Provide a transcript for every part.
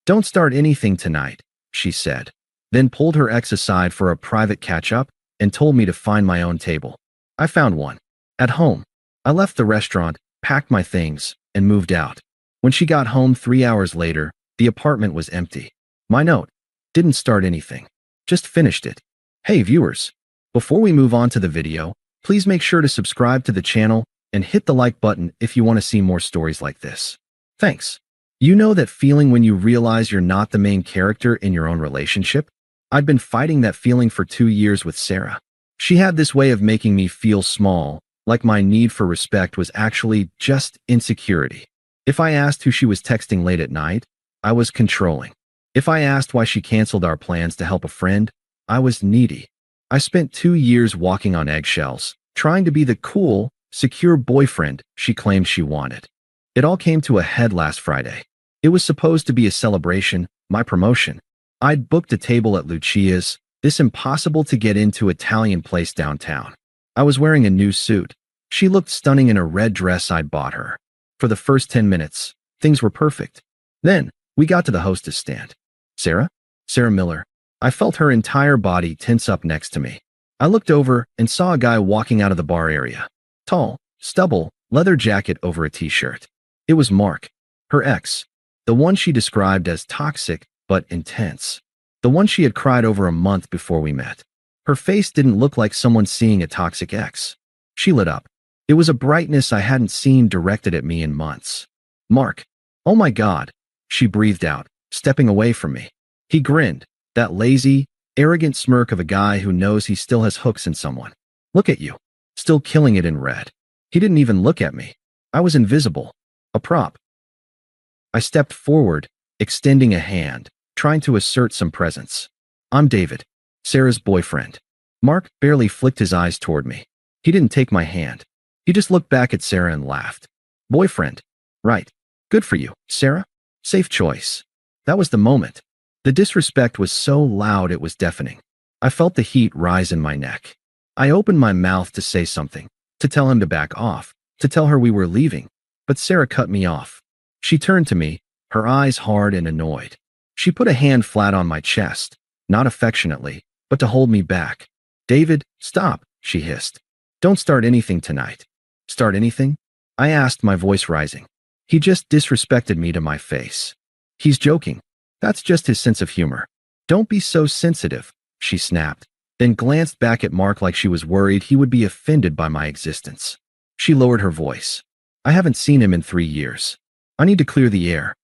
Don't start anything tonight, she said, then pulled her ex aside for a private catch-up and told me to find my own table. I found one. At home. I left the restaurant, packed my things, and moved out. When she got home 3 hours later, the apartment was empty. My note: didn't start anything. Just finished it. Hey viewers, before we move on to the video, please make sure to subscribe to the channel and hit the like button if you want to see more stories like this. Thanks. You know that feeling when you realize you're not the main character in your own relationship? I'd been fighting that feeling for 2 years with Sarah. She had this way of making me feel small, like my need for respect was actually just insecurity. If I asked who she was texting late at night, I was controlling. If I asked why she canceled our plans to help a friend, I was needy. I spent 2 years walking on eggshells, trying to be the cool, secure boyfriend she claimed she wanted. It all came to a head last Friday. It was supposed to be a celebration, my promotion. I'd booked a table at Lucia's, this impossible-to-get-into Italian place downtown. I was wearing a new suit. She looked stunning in a red dress I'd bought her. For the first 10 minutes, things were perfect. Then, we got to the hostess stand. Sarah? Sarah Miller. I felt her entire body tense up next to me. I looked over and saw a guy walking out of the bar area. Tall, stubble, leather jacket over a t-shirt. It was Mark, her ex. The one she described as toxic but intense. The one she had cried over a month before we met. Her face didn't look like someone seeing a toxic ex. She lit up. It was a brightness I hadn't seen directed at me in months. Mark. Oh my God, she breathed out, stepping away from me. He grinned, that lazy, arrogant smirk of a guy who knows he still has hooks in someone. Look at you. Still killing it in red. He didn't even look at me. I was invisible. A prop. I stepped forward, extending a hand, trying to assert some presence. I'm David, Sarah's boyfriend. Mark barely flicked his eyes toward me. He didn't take my hand. He just looked back at Sarah and laughed. Boyfriend. Right. Good for you, Sarah. Safe choice. That was the moment. The disrespect was so loud it was deafening. I felt the heat rise in my neck. I opened my mouth to say something, to tell him to back off, to tell her we were leaving, but Sarah cut me off. She turned to me, her eyes hard and annoyed. She put a hand flat on my chest, not affectionately, but to hold me back. David, stop, she hissed. Don't start anything tonight. Start anything? I asked, my voice rising. He just disrespected me to my face. He's joking. That's just his sense of humor. Don't be so sensitive, she snapped, then glanced back at Mark like she was worried he would be offended by my existence. She lowered her voice. I haven't seen him in 3 years. I need to clear the air.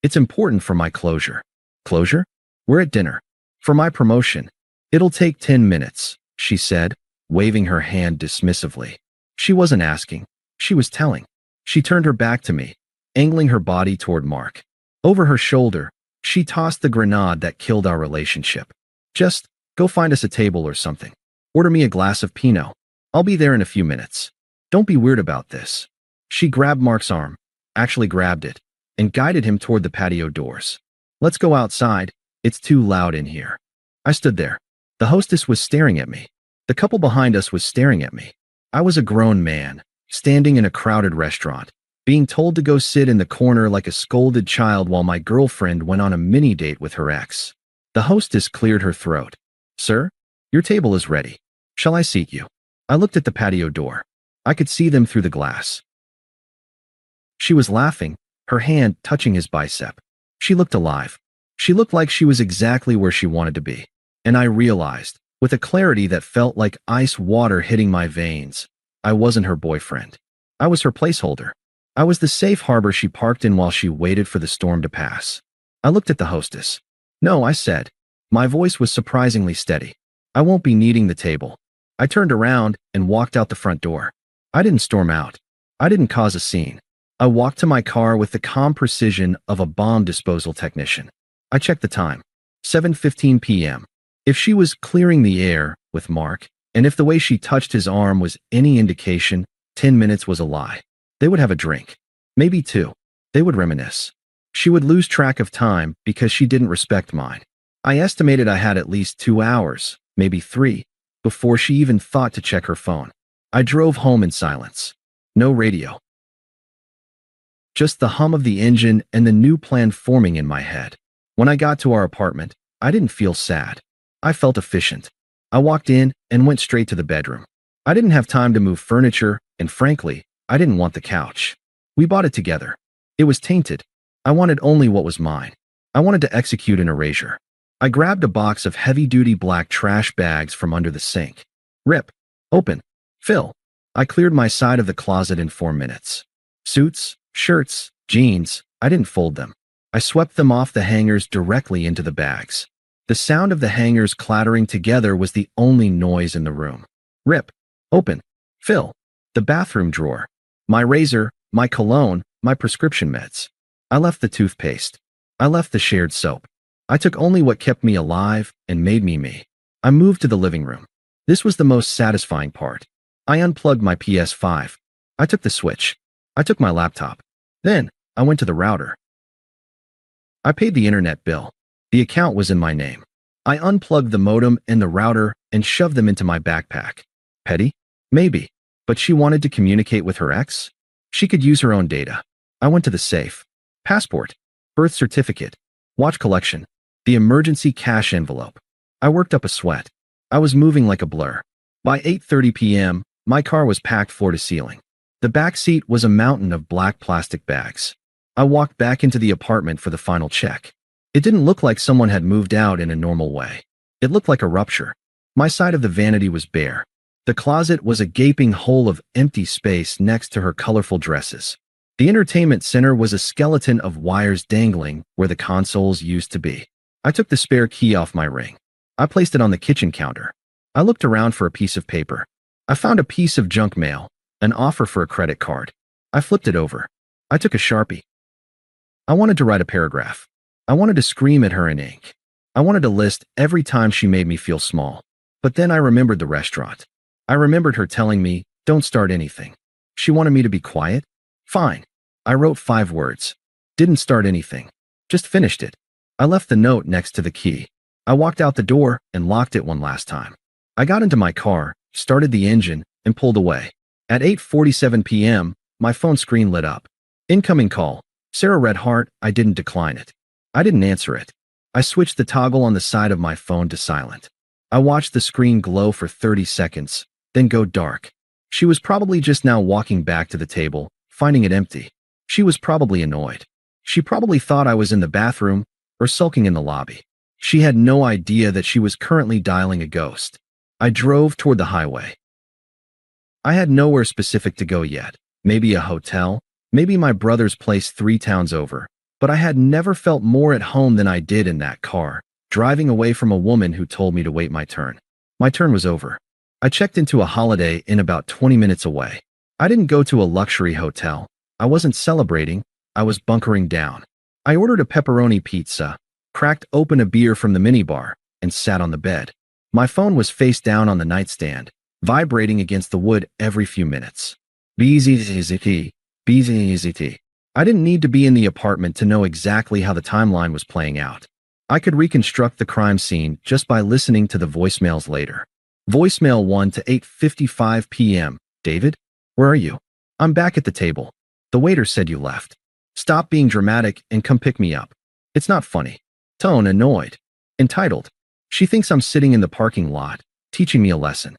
It's important for my closure. Closure? We're at dinner. For my promotion. It'll take 10 minutes, she said, waving her hand dismissively. She wasn't asking. She was telling. She turned her back to me, angling her body toward Mark. Over her shoulder, she tossed the grenade that killed our relationship. Just go find us a table or something. Order me a glass of Pinot. I'll be there in a few minutes. Don't be weird about this. She grabbed Mark's arm, actually grabbed it, and guided him toward the patio doors. Let's go outside. It's too loud in here. I stood there. The hostess was staring at me. The couple behind us was staring at me. I was a grown man, standing in a crowded restaurant, being told to go sit in the corner like a scolded child while my girlfriend went on a mini date with her ex. The hostess cleared her throat. Sir, your table is ready. Shall I seat you? I looked at the patio door. I could see them through the glass. She was laughing, her hand touching his bicep. She looked alive. She looked like she was exactly where she wanted to be. And I realized, with a clarity that felt like ice water hitting my veins, I wasn't her boyfriend. I was her placeholder. I was the safe harbor she parked in while she waited for the storm to pass. I looked at the hostess. No, I said. My voice was surprisingly steady. I won't be needing the table. I turned around and walked out the front door. I didn't storm out. I didn't cause a scene. I walked to my car with the calm precision of a bomb disposal technician. I checked the time. 7:15 p.m. If she was clearing the air with Mark, and if the way she touched his arm was any indication, 10 minutes was a lie. They would have a drink. Maybe 2. They would reminisce. She would lose track of time because she didn't respect mine. I estimated I had at least 2 hours, maybe 3, before she even thought to check her phone. I drove home in silence. No radio. Just the hum of the engine and the new plan forming in my head. When I got to our apartment, I didn't feel sad. I felt efficient. I walked in and went straight to the bedroom. I didn't have time to move furniture, and frankly, I didn't want the couch. We bought it together. It was tainted. I wanted only what was mine. I wanted to execute an erasure. I grabbed a box of heavy-duty black trash bags from under the sink. Rip. Open. Fill. I cleared my side of the closet in 4 minutes. Suits, shirts, jeans, I didn't fold them. I swept them off the hangers directly into the bags. The sound of the hangers clattering together was the only noise in the room. Rip. Open. Fill. The bathroom drawer. My razor, my cologne, my prescription meds. I left the toothpaste. I left the shared soap. I took only what kept me alive and made me me. I moved to the living room. This was the most satisfying part. I unplugged my PS5. I took the switch. I took my laptop. Then, I went to the router. I paid the internet bill. The account was in my name. I unplugged the modem and the router and shoved them into my backpack. Petty? Maybe. But she wanted to communicate with her ex? She could use her own data. I went to the safe. Passport. Birth certificate. Watch collection. The emergency cash envelope. I worked up a sweat. I was moving like a blur. By 8:30 p.m., my car was packed floor to ceiling. The back seat was a mountain of black plastic bags. I walked back into the apartment for the final check. It didn't look like someone had moved out in a normal way. It looked like a rupture. My side of the vanity was bare. The closet was a gaping hole of empty space next to her colorful dresses. The entertainment center was a skeleton of wires dangling where the consoles used to be. I took the spare key off my ring. I placed it on the kitchen counter. I looked around for a piece of paper. I found a piece of junk mail, an offer for a credit card. I flipped it over. I took a Sharpie. I wanted to write a paragraph. I wanted to scream at her in ink. I wanted to list every time she made me feel small. But then I remembered the restaurant. I remembered her telling me, don't start anything. She wanted me to be quiet? Fine. I wrote 5 words. Didn't start anything. Just finished it. I left the note next to the key. I walked out the door and locked it one last time. I got into my car, started the engine, and pulled away. At 8:47 p.m., my phone screen lit up. Incoming call. Sarah read heart. I didn't decline it. I didn't answer it. I switched the toggle on the side of my phone to silent. I watched the screen glow for 30 seconds, then go dark. She was probably just now walking back to the table, finding it empty. She was probably annoyed. She probably thought I was in the bathroom or sulking in the lobby. She had no idea that she was currently dialing a ghost. I drove toward the highway. I had nowhere specific to go yet. Maybe a hotel, maybe my brother's place 3 towns over. But I had never felt more at home than I did in that car, driving away from a woman who told me to wait my turn. My turn was over. I checked into a Holiday Inn about 20 minutes away. I didn't go to a luxury hotel. I wasn't celebrating. I was bunkering down. I ordered a pepperoni pizza, cracked open a beer from the minibar, and sat on the bed. My phone was face down on the nightstand, vibrating against the wood every few minutes. BZZT. I didn't need to be in the apartment to know exactly how the timeline was playing out. I could reconstruct the crime scene just by listening to the voicemails later. Voicemail 1 to 8:55 p.m. David? Where are you? I'm back at the table. The waiter said you left. Stop being dramatic and come pick me up. It's not funny. Tone annoyed. Entitled. She thinks I'm sitting in the parking lot, teaching me a lesson.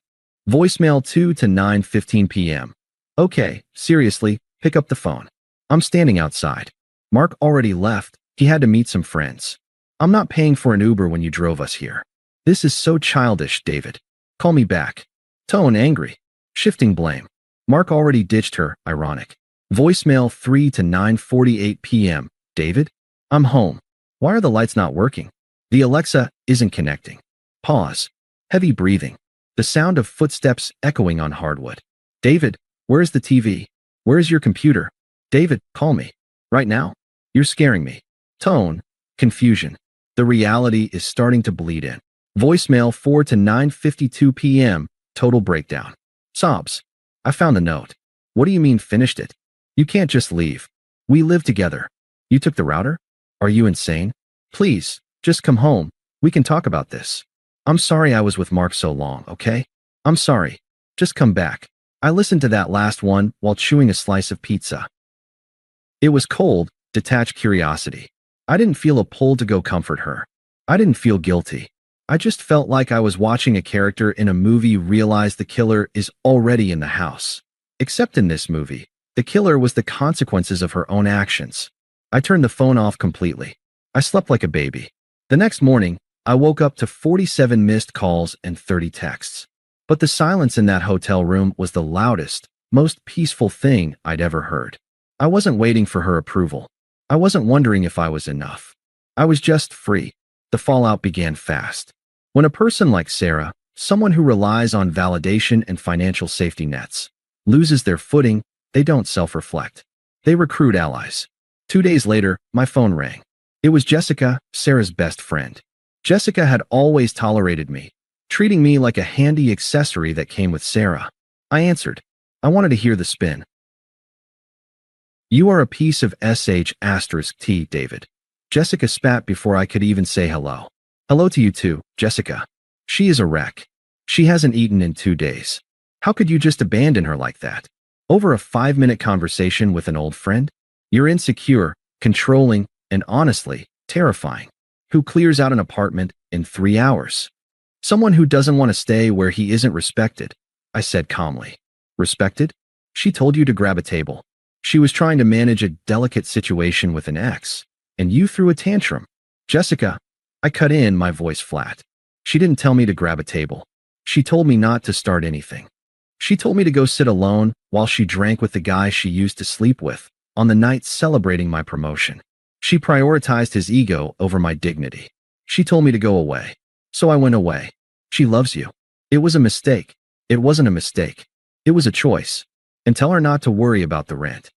Voicemail 2 to 9:15 p.m. Okay, seriously, pick up the phone. I'm standing outside. Mark already left. He had to meet some friends. I'm not paying for an Uber when you drove us here. This is so childish, David. Call me back. Tone angry. Shifting blame. Mark already ditched her, ironic. Voicemail 3 to 9:48 p.m. David? I'm home. Why are the lights not working? The Alexa isn't connecting. Pause. Heavy breathing. The sound of footsteps echoing on hardwood. David, where's the TV? Where's your computer? David, call me. Right now? You're scaring me. Tone. Confusion. The reality is starting to bleed in. Voicemail 4 to 9:52 p.m. Total breakdown. Sobs. I found the note. What do you mean finished it? You can't just leave. We live together. You took the router? Are you insane? Please, just come home. We can talk about this. I'm sorry I was with Mark so long, okay? I'm sorry. Just come back. I listened to that last one while chewing a slice of pizza. It was cold, detached curiosity. I didn't feel a pull to go comfort her. I didn't feel guilty. I just felt like I was watching a character in a movie realize the killer is already in the house. Except in this movie, the killer was the consequences of her own actions. I turned the phone off completely. I slept like a baby. The next morning, I woke up to 47 missed calls and 30 texts. But the silence in that hotel room was the loudest, most peaceful thing I'd ever heard. I wasn't waiting for her approval. I wasn't wondering if I was enough. I was just free. The fallout began fast. When a person like Sarah, someone who relies on validation and financial safety nets, loses their footing, they don't self-reflect. They recruit allies. 2 days later, my phone rang. It was Jessica, Sarah's best friend. Jessica had always tolerated me, treating me like a handy accessory that came with Sarah. I answered. I wanted to hear the spin. "You are a piece of sh*t, David." Jessica spat before I could even say hello. "Hello to you too, Jessica. She is a wreck. She hasn't eaten in 2 days. How could you just abandon her like that? Over a 5-minute conversation with an old friend? You're insecure, controlling, and honestly, terrifying. Who clears out an apartment in 3 hours? Someone who doesn't want to stay where he isn't respected," I said calmly. "Respected? She told you to grab a table. She was trying to manage a delicate situation with an ex, and you threw a tantrum. Jessica," I cut in, my voice flat. "She didn't tell me to grab a table. She told me not to start anything. She told me to go sit alone while she drank with the guy she used to sleep with on the night celebrating my promotion. She prioritized his ego over my dignity. She told me to go away. So I went away. She loves you. It was a mistake. It wasn't a mistake. It was a choice. And tell her not to worry about the rent.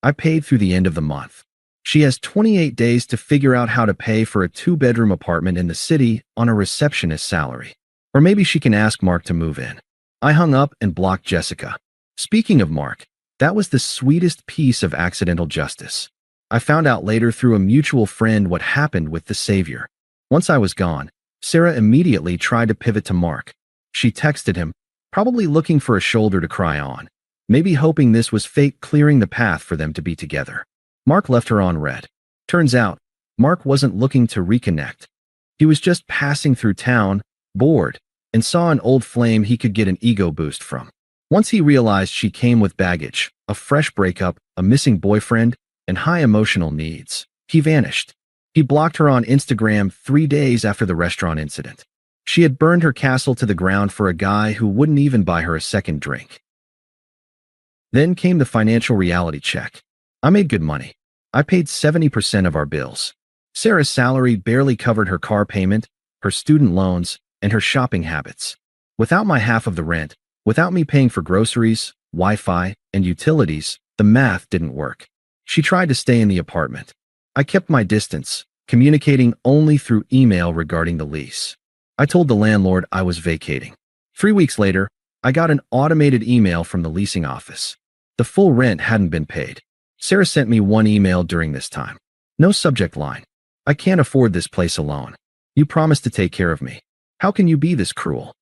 I paid through the end of the month. She has 28 days to figure out how to pay for a 2-bedroom apartment in the city on a receptionist salary. Or maybe she can ask Mark to move in." I hung up and blocked Jessica. Speaking of Mark, that was the sweetest piece of accidental justice. I found out later through a mutual friend what happened with the savior. Once I was gone, Sarah immediately tried to pivot to Mark. She texted him, probably looking for a shoulder to cry on, maybe hoping this was fate clearing the path for them to be together. Mark left her on red. Turns out, Mark wasn't looking to reconnect. He was just passing through town, bored, and saw an old flame he could get an ego boost from. Once he realized she came with baggage, a fresh breakup, a missing boyfriend, and high emotional needs, he vanished. He blocked her on Instagram 3 days after the restaurant incident. She had burned her castle to the ground for a guy who wouldn't even buy her a second drink. Then came the financial reality check. I made good money. I paid 70% of our bills. Sarah's salary barely covered her car payment, her student loans, and her shopping habits. Without my half of the rent, without me paying for groceries, Wi-Fi, and utilities, the math didn't work. She tried to stay in the apartment. I kept my distance, communicating only through email regarding the lease. I told the landlord I was vacating. 3 weeks later, I got an automated email from the leasing office. The full rent hadn't been paid. Sarah sent me one email during this time. No subject line. "I can't afford this place alone. You promised to take care of me. How can you be this cruel?"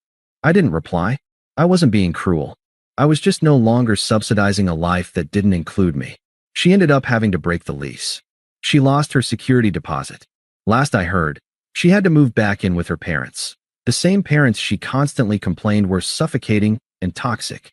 I didn't reply. I wasn't being cruel. I was just no longer subsidizing a life that didn't include me. She ended up having to break the lease. She lost her security deposit. Last I heard, she had to move back in with her parents. The same parents she constantly complained were suffocating and toxic.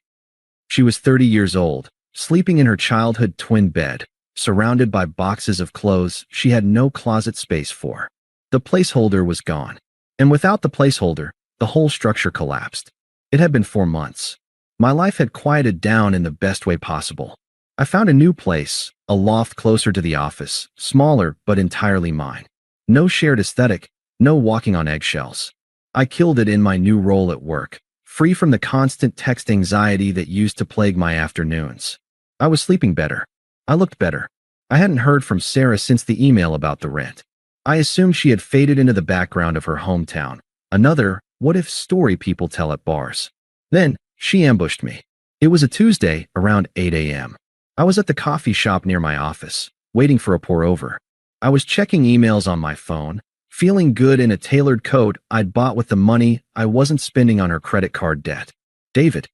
She was 30 years old, sleeping in her childhood twin bed, surrounded by boxes of clothes she had no closet space for. The placeholder was gone. And without the placeholder, the whole structure collapsed. It had been 4 months. My life had quieted down in the best way possible. I found a new place, a loft closer to the office, smaller but entirely mine. No shared aesthetic, no walking on eggshells. I killed it in my new role at work, free from the constant text anxiety that used to plague my afternoons. I was sleeping better. I looked better. I hadn't heard from Sarah since the email about the rent. I assumed she had faded into the background of her hometown, another what-if story people tell at bars. Then, she ambushed me. It was a Tuesday around 8 a.m. I was at the coffee shop near my office, waiting for a pour-over. I was checking emails on my phone, feeling good in a tailored coat I'd bought with the money I wasn't spending on her credit card debt. "David."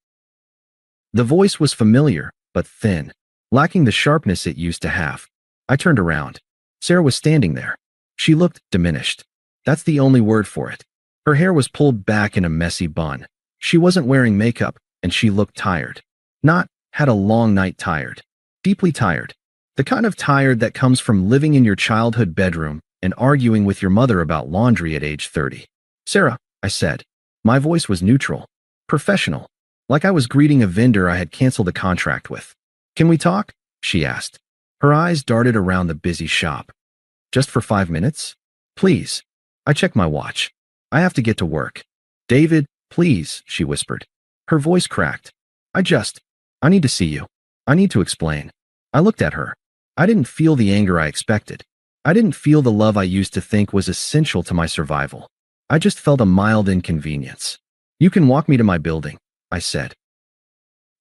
The voice was familiar, but thin. lacking the sharpness it used to have. I turned around. Sarah was standing there. She looked diminished. That's the only word for it. Her hair was pulled back in a messy bun. She wasn't wearing makeup, and she looked tired. Not had a long night tired. Deeply tired. The kind of tired that comes from living in your childhood bedroom and arguing with your mother about laundry at age 30. Sarah, I said. My voice was neutral. Professional. Like I was greeting a vendor I had canceled a contract with. Can we talk? She asked. Her eyes darted around the busy shop. Just for 5 minutes? Please. I checked my watch. I have to get to work. David, please, she whispered. Her voice cracked. I need to see you. I need to explain. I looked at her. I didn't feel the anger I expected. I didn't feel the love I used to think was essential to my survival. I just felt a mild inconvenience. You can walk me to my building, I said.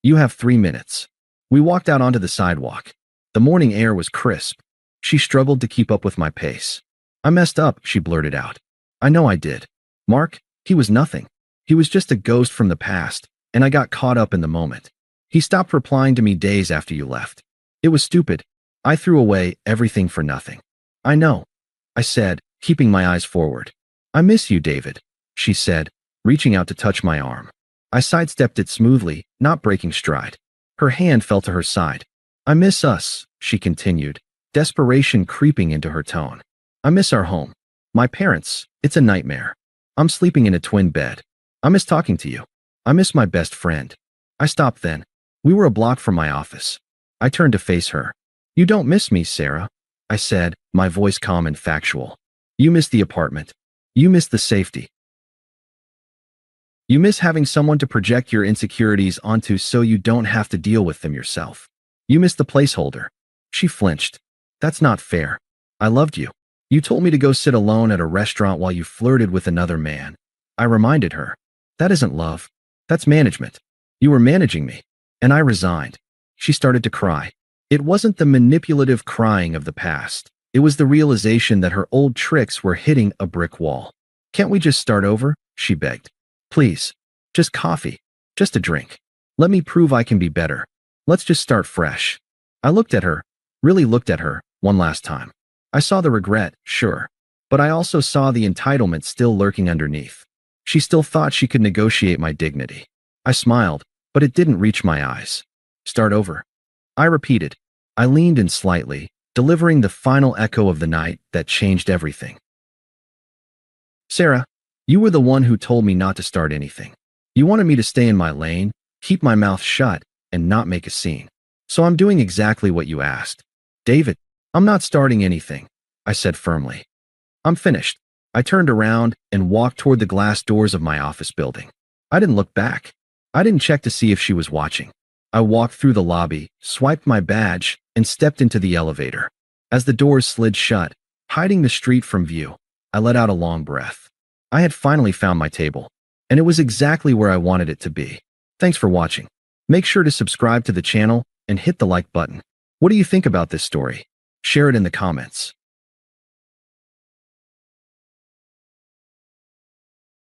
You have 3 minutes. We walked out onto the sidewalk. The morning air was crisp. She struggled to keep up with my pace. I messed up, she blurted out. I know I did. Mark, he was nothing. He was just a ghost from the past, and I got caught up in the moment. He stopped replying to me days after you left. It was stupid. I threw away everything for nothing. I know, I said, keeping my eyes forward. I miss you, David, she said, reaching out to touch my arm. I sidestepped it smoothly, not breaking stride. Her hand fell to her side. I miss us, she continued, desperation creeping into her tone. I miss our home. My parents, it's a nightmare. I'm sleeping in a twin bed. I miss talking to you. I miss my best friend. I stopped then. We were a block from my office. I turned to face her. You don't miss me, Sarah, I said, my voice calm and factual. You miss the apartment. You miss the safety. You miss having someone to project your insecurities onto so you don't have to deal with them yourself. You miss the placeholder. She flinched. That's not fair. I loved you. You told me to go sit alone at a restaurant while you flirted with another man. I reminded her. That isn't love. That's management. You were managing me. And I resigned. She started to cry. It wasn't the manipulative crying of the past. It was the realization that her old tricks were hitting a brick wall. Can't we just start over? She begged. Please. Just coffee. Just a drink. Let me prove I can be better. Let's just start fresh. I looked at her, really looked at her, one last time. I saw the regret, sure. But I also saw the entitlement still lurking underneath. She still thought she could negotiate my dignity. I smiled, but it didn't reach my eyes. Start over. I repeated. I leaned in slightly, delivering the final echo of the night that changed everything. Sarah, you were the one who told me not to start anything. You wanted me to stay in my lane, keep my mouth shut, and not make a scene. So I'm doing exactly what you asked. David, I'm not starting anything, I said firmly. I'm finished. I turned around and walked toward the glass doors of my office building. I didn't look back. I didn't check to see if she was watching. I walked through the lobby, swiped my badge, and stepped into the elevator. As the doors slid shut, hiding the street from view, I let out a long breath. I had finally found my table, and it was exactly where I wanted it to be. Thanks for watching. Make sure to subscribe to the channel and hit the like button. What do you think about this story? Share it in the comments.